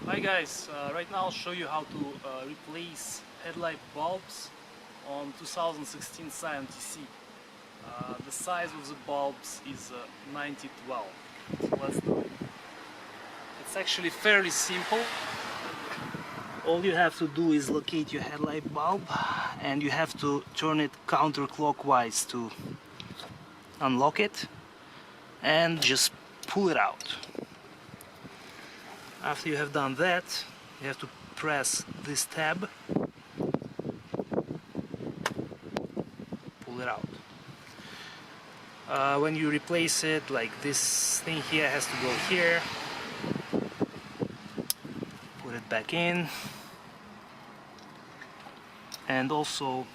Hi guys, right now I'll show you how to replace headlight bulbs on 2016 Scion TC. The size of the bulbs is 9012. So let's do it. It's actually fairly simple. All you have to do is locate your headlight bulb and you have to turn it counterclockwise to unlock it and just pull it out. After you have done that, you have to press this tab, pull it out. When you replace it, like this thing here has to go here, put it back in, and also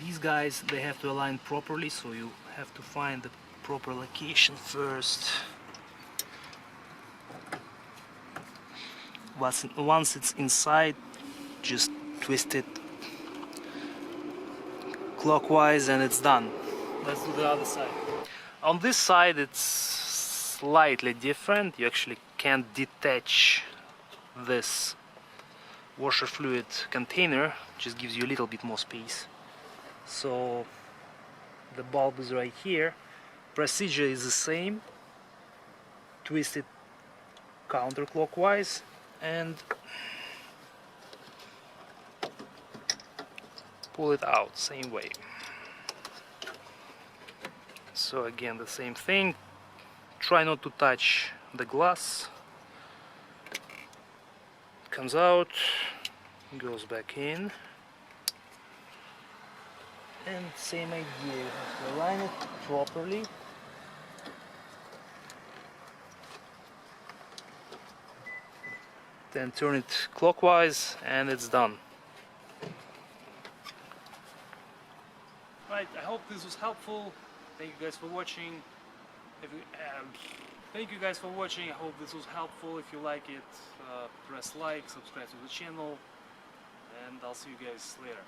these guys, they have to align properly, so you have to find the proper location first. Once it's inside, just twist it clockwise and it's done. Let's do the other side. On this side it's slightly different. You actually can't detach this washer fluid container, just gives you a little bit more space. So the bulb is right here. Procedure is the same. Twist it counterclockwise and pull it out same way. So again the same thing, try not to touch the glass. Comes out, goes back in, and same idea, you have to align it properly. Then turn it clockwise and it's done. Right, I hope this was helpful. Thank you guys for watching. Thank you guys for watching. I hope this was helpful. If you like it, press like, subscribe to the channel, and I'll see you guys later.